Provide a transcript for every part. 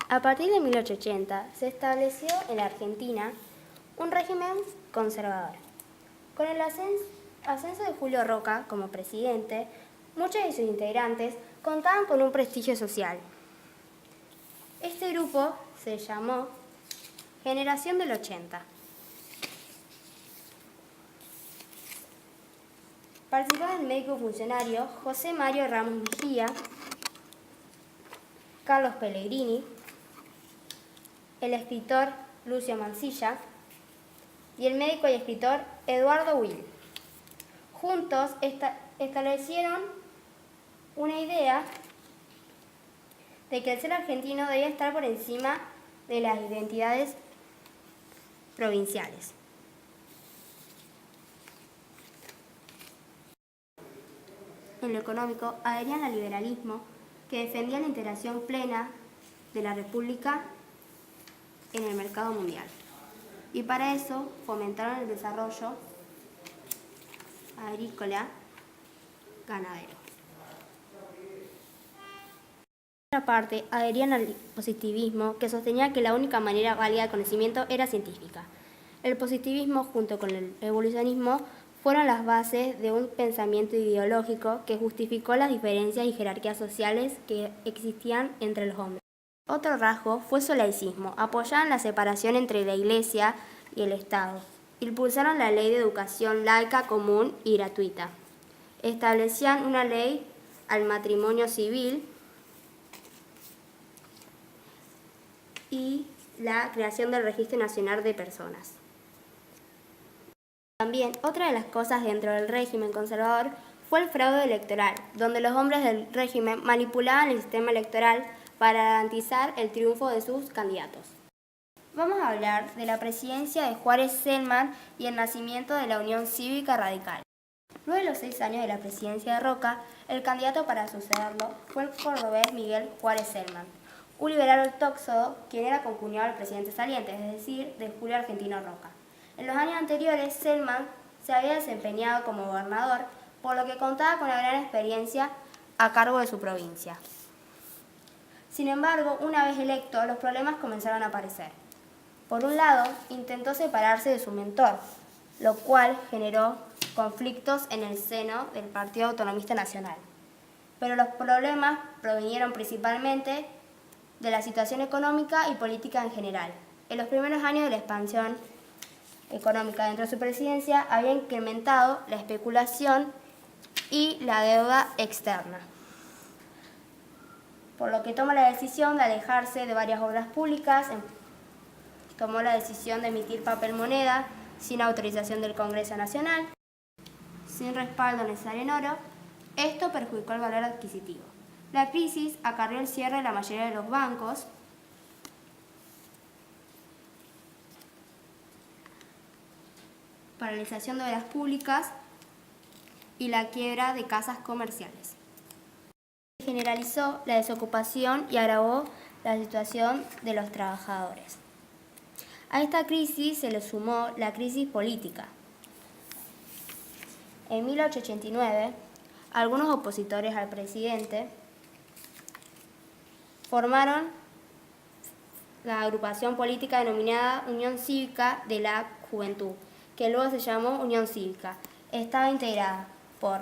A partir de 1880 se estableció en la Argentina un régimen conservador. Con el ascenso de Julio Roca como presidente, muchos de sus integrantes contaban con un prestigio social. Este grupo se llamó Generación del 80. Participaron el médico funcionario José Mario Ramos Mejía, Carlos Pellegrini, el escritor Lucio Mansilla y el médico y escritor Eduardo Will. Juntos establecieron una idea de que el ser argentino debía estar por encima de las identidades provinciales. En lo económico, adherían al liberalismo, que defendía la integración plena de la República en el mercado mundial. Y para eso fomentaron el desarrollo agrícola ganadero. Por otra parte, adherían al positivismo, que sostenía que la única manera válida de conocimiento era científica. El positivismo, junto con el evolucionismo, fueron las bases de un pensamiento ideológico que justificó las diferencias y jerarquías sociales que existían entre los hombres. Otro rasgo fue su laicismo. Apoyaban la separación entre la Iglesia y el Estado. Impulsaron la ley de educación laica común y gratuita. Establecían una ley al matrimonio civil y la creación del Registro Nacional de Personas. También, otra de las cosas dentro del régimen conservador fue el fraude electoral, donde los hombres del régimen manipulaban el sistema electoral para garantizar el triunfo de sus candidatos. Vamos a hablar de la presidencia de Juárez Celman y el nacimiento de la Unión Cívica Radical. Luego de los 6 años de la presidencia de Roca, el candidato para sucederlo fue el cordobés Miguel Juárez Celman, un liberal ortodoxo quien era concuñado del presidente saliente, es decir, de Julio Argentino Roca. En los años anteriores, Celman se había desempeñado como gobernador, por lo que contaba con una gran experiencia a cargo de su provincia. Sin embargo, una vez electo, los problemas comenzaron a aparecer. Por un lado, intentó separarse de su mentor, lo cual generó conflictos en el seno del Partido Autonomista Nacional. Pero los problemas provinieron principalmente de la situación económica y política en general. En los primeros años de la expansión económica dentro de su presidencia había incrementado la especulación y la deuda externa, por lo que toma la decisión de alejarse de varias obras públicas. Tomó la decisión de emitir papel moneda sin autorización del Congreso Nacional, sin respaldo necesario en oro. Esto perjudicó el valor adquisitivo. La crisis acarreó el cierre de la mayoría de los bancos, paralización de obras públicas y la quiebra de casas comerciales. Generalizó la desocupación y agravó la situación de los trabajadores. A esta crisis se le sumó la crisis política. En 1889, algunos opositores al presidente formaron la agrupación política denominada Unión Cívica de la Juventud, que luego se llamó Unión Cívica. Estaba integrada por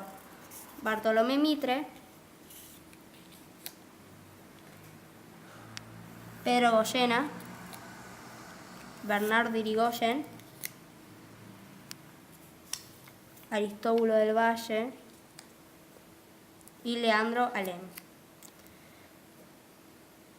Bartolomé Mitre, Pedro Goyena, Bernardo Irigoyen, Aristóbulo del Valle y Leandro Alem.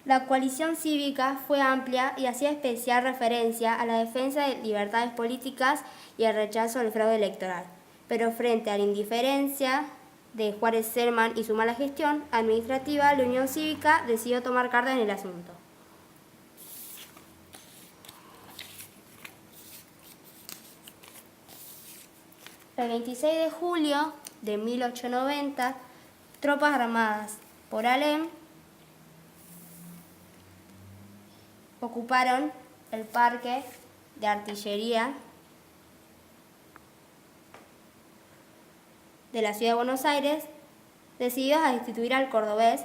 La coalición cívica fue amplia y hacía especial referencia a la defensa de libertades políticas y al rechazo al fraude electoral. Pero frente a la indiferencia de Juárez Celman y su mala gestión administrativa, la Unión Cívica decidió tomar cartas en el asunto. El 26 de julio de 1890, tropas armadas por Alem ocuparon el parque de artillería de la ciudad de Buenos Aires, decididos a destituir al cordobés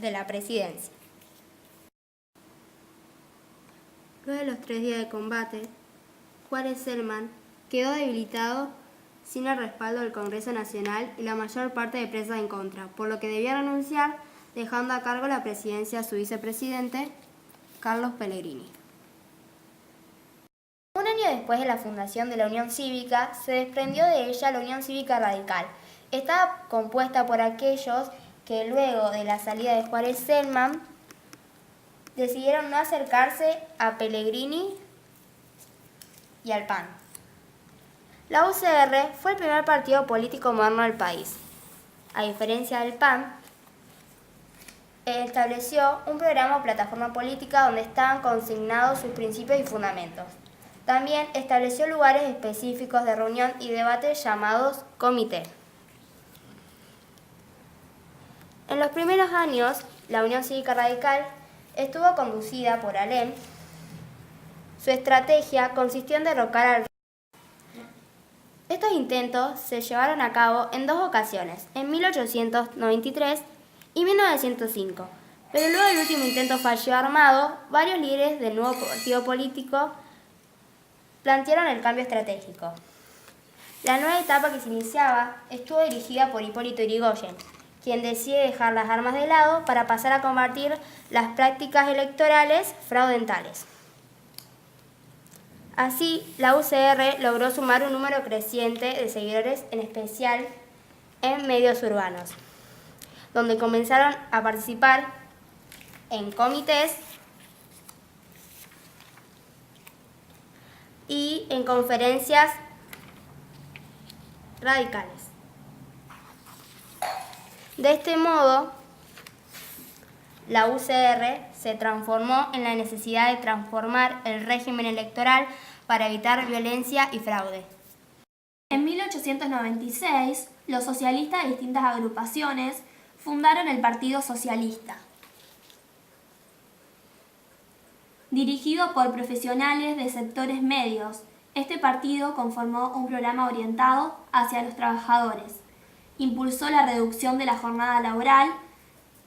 de la presidencia. Luego de los 3 días de combate, Juárez Celman quedó debilitado sin el respaldo del Congreso Nacional y la mayor parte de presas en contra, por lo que debía renunciar, dejando a cargo la presidencia a su vicepresidente, Carlos Pellegrini. Un año después de la fundación de la Unión Cívica, se desprendió de ella la Unión Cívica Radical. Estaba compuesta por aquellos que luego de la salida de Juárez Celman decidieron no acercarse a Pellegrini y al PAN. La UCR fue el primer partido político moderno del país. A diferencia del PAN, estableció un programa o plataforma política donde estaban consignados sus principios y fundamentos. También estableció lugares específicos de reunión y debate llamados comité. En los primeros años, la Unión Cívica Radical estuvo conducida por Alem. Su estrategia consistió en derrocar al régimen. Estos intentos se llevaron a cabo en 2 ocasiones, en 1893 y 1905, pero luego del último intento fallido armado, varios líderes del nuevo partido político plantearon el cambio estratégico. La nueva etapa que se iniciaba estuvo dirigida por Hipólito Yrigoyen, quien decide dejar las armas de lado para pasar a combatir las prácticas electorales fraudulentales. Así, la UCR logró sumar un número creciente de seguidores, en especial en medios urbanos, donde comenzaron a participar en comités y en conferencias radicales. De este modo, la UCR se transformó en la necesidad de transformar el régimen electoral para evitar violencia y fraude. En 1896, los socialistas de distintas agrupaciones fundaron el Partido Socialista, dirigido por profesionales de sectores medios. Este partido conformó un programa orientado hacia los trabajadores. Impulsó la reducción de la jornada laboral,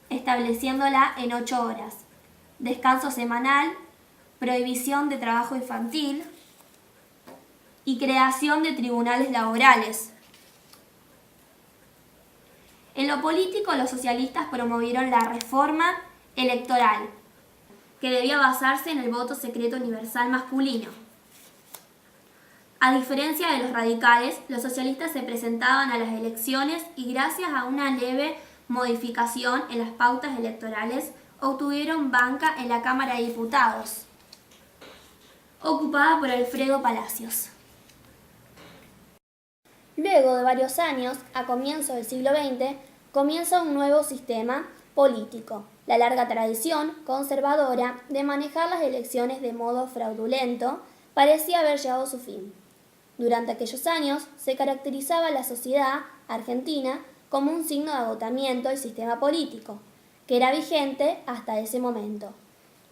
estableciéndola en 8 horas, descanso semanal, prohibición de trabajo infantil y creación de tribunales laborales. En lo político, los socialistas promovieron la reforma electoral, que debía basarse en el voto secreto universal masculino. A diferencia de los radicales, los socialistas se presentaban a las elecciones y gracias a una leve modificación en las pautas electorales obtuvieron banca en la Cámara de Diputados, ocupada por Alfredo Palacios. Luego de varios años, a comienzos del siglo XX, comienza un nuevo sistema político. La larga tradición conservadora de manejar las elecciones de modo fraudulento parecía haber llegado a su fin. Durante aquellos años se caracterizaba la sociedad argentina como un signo de agotamiento del sistema político, que era vigente hasta ese momento.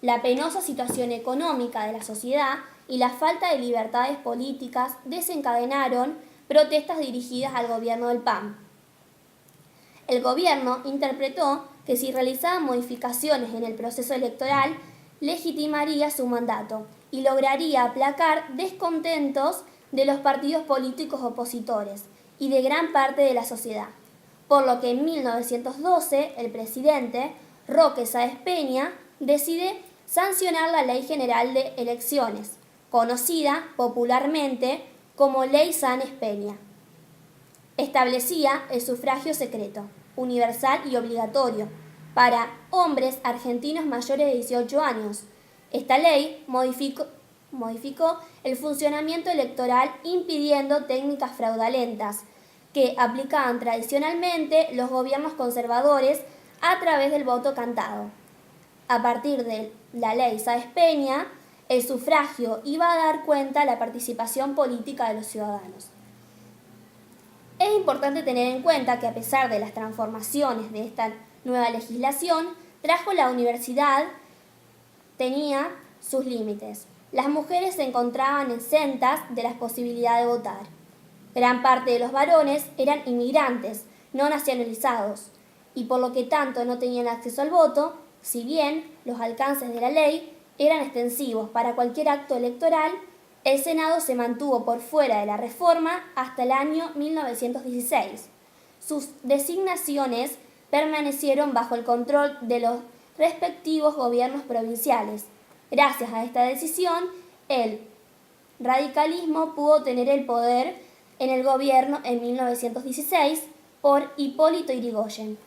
La penosa situación económica de la sociedad y la falta de libertades políticas desencadenaron protestas dirigidas al gobierno del PAN. El gobierno interpretó que si realizaban modificaciones en el proceso electoral, legitimaría su mandato y lograría aplacar descontentos de los partidos políticos opositores y de gran parte de la sociedad, por lo que en 1912 el presidente Roque Sáenz Peña decide sancionar la Ley General de Elecciones, conocida popularmente como Ley Sáenz Peña. Establecía el sufragio secreto, universal y obligatorio para hombres argentinos mayores de 18 años. Esta ley modificó el funcionamiento electoral impidiendo técnicas fraudulentas que aplicaban tradicionalmente los gobiernos conservadores a través del voto cantado. A partir de la ley Sáenz Peña, el sufragio iba a dar cuenta de la participación política de los ciudadanos. Es importante tener en cuenta que a pesar de las transformaciones de esta nueva legislación, la universidad tenía sus límites. Las mujeres se encontraban exentas de las posibilidades de votar. Gran parte de los varones eran inmigrantes, no nacionalizados. y por lo que tanto no tenían acceso al voto, si bien los alcances de la ley eran extensivos para cualquier acto electoral, el Senado se mantuvo por fuera de la reforma hasta el año 1916. Sus designaciones permanecieron bajo el control de los respectivos gobiernos provinciales. Gracias a esta decisión, el radicalismo pudo tener el poder en el gobierno en 1916 por Hipólito Yrigoyen.